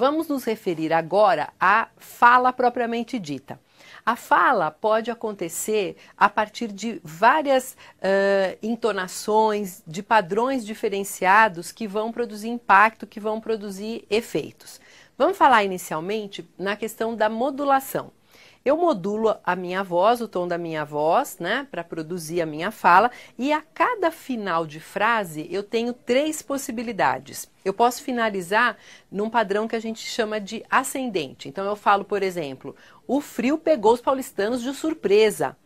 Vamos nos referir agora à fala propriamente dita. A fala pode acontecer a partir de várias entonações, de padrões diferenciados que vão produzir impacto, que vão produzir efeitos. Vamos falar inicialmente na questão da modulação. Eu modulo a minha voz, o tom da minha voz, né, para produzir a minha fala, e a cada final de frase eu tenho 3 possibilidades. Eu posso finalizar num padrão que a gente chama de ascendente. Então eu falo, por exemplo, o frio pegou os paulistanos de surpresa.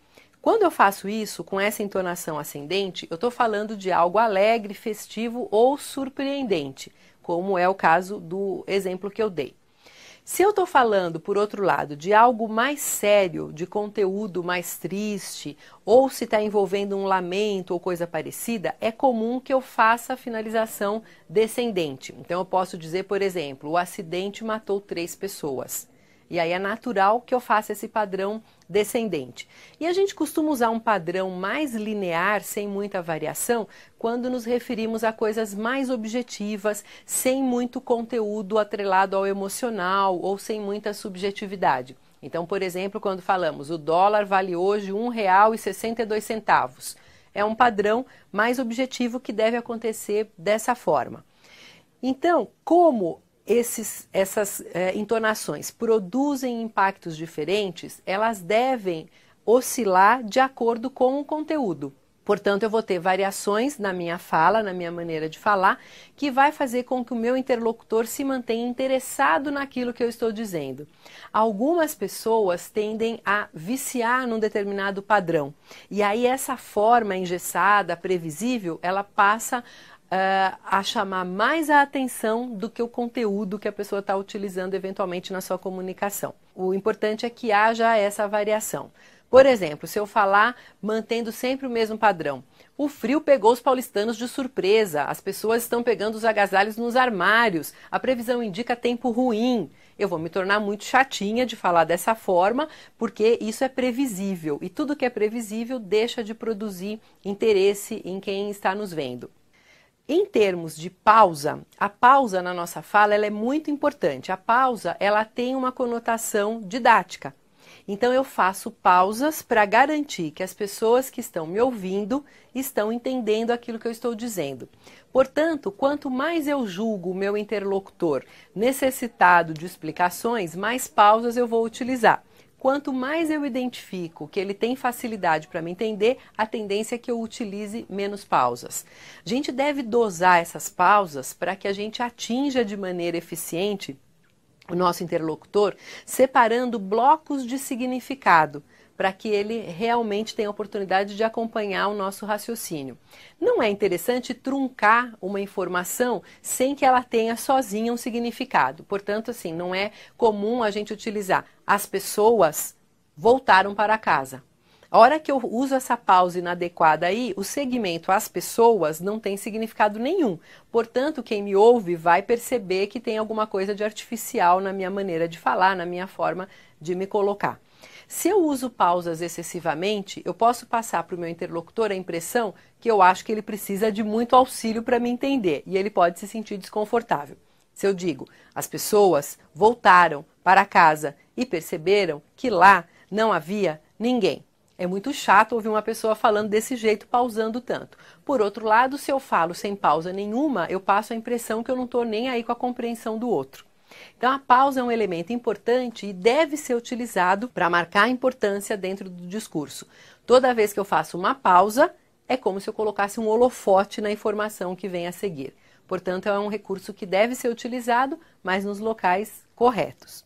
Quando eu faço isso com essa entonação ascendente, eu estou falando de algo alegre, festivo ou surpreendente, como é o caso do exemplo que eu dei. Se eu estou falando, por outro lado, de algo mais sério, de conteúdo mais triste, ou se está envolvendo um lamento ou coisa parecida, é comum que eu faça a finalização descendente. Então eu posso dizer, por exemplo, o acidente matou 3 pessoas. E aí é natural que eu faça esse padrão descendente. E a gente costuma usar um padrão mais linear, sem muita variação, quando nos referimos a coisas mais objetivas, sem muito conteúdo atrelado ao emocional ou sem muita subjetividade. Então, por exemplo, quando falamos o dólar vale hoje R$ 1,62. É um padrão mais objetivo que deve acontecer dessa forma. Então, como essas entonações produzem impactos diferentes, elas devem oscilar de acordo com o conteúdo. Portanto, eu vou ter variações na minha fala, na minha maneira de falar, que vai fazer com que o meu interlocutor se mantenha interessado naquilo que eu estou dizendo. Algumas pessoas tendem a viciar num determinado padrão. E aí essa forma engessada, previsível, ela passa a chamar mais a atenção do que o conteúdo que a pessoa está utilizando eventualmente na sua comunicação. O importante é que haja essa variação. Por exemplo, se eu falar mantendo sempre o mesmo padrão, o frio pegou os paulistanos de surpresa, as pessoas estão pegando os agasalhos nos armários, a previsão indica tempo ruim. Eu vou me tornar muito chatinha de falar dessa forma, porque isso é previsível e tudo que é previsível deixa de produzir interesse em quem está nos vendo. Em termos de pausa, a pausa na nossa fala ela é muito importante. A pausa ela tem uma conotação didática. Então eu faço pausas para garantir que as pessoas que estão me ouvindo estão entendendo aquilo que eu estou dizendo. Portanto, quanto mais eu julgo o meu interlocutor necessitado de explicações, mais pausas eu vou utilizar. Quanto mais eu identifico que ele tem facilidade para me entender, a tendência é que eu utilize menos pausas. A gente deve dosar essas pausas para que a gente atinja de maneira eficiente o nosso interlocutor, separando blocos de significado, para que ele realmente tenha a oportunidade de acompanhar o nosso raciocínio. Não é interessante truncar uma informação sem que ela tenha sozinha um significado. Portanto, assim, não é comum a gente utilizar as pessoas voltaram para casa. A hora que eu uso essa pausa inadequada aí, o segmento as pessoas não tem significado nenhum. Portanto, quem me ouve vai perceber que tem alguma coisa de artificial na minha maneira de falar, na minha forma de me colocar. Se eu uso pausas excessivamente, eu posso passar para o meu interlocutor a impressão que eu acho que ele precisa de muito auxílio para me entender e ele pode se sentir desconfortável. Se eu digo, as pessoas voltaram para casa e perceberam que lá não havia ninguém. É muito chato ouvir uma pessoa falando desse jeito, pausando tanto. Por outro lado, se eu falo sem pausa nenhuma, eu passo a impressão que eu não estou nem aí com a compreensão do outro. Então a pausa é um elemento importante e deve ser utilizado para marcar a importância dentro do discurso. Toda vez que eu faço uma pausa, é como se eu colocasse um holofote na informação que vem a seguir. Portanto, é um recurso que deve ser utilizado, mas nos locais corretos.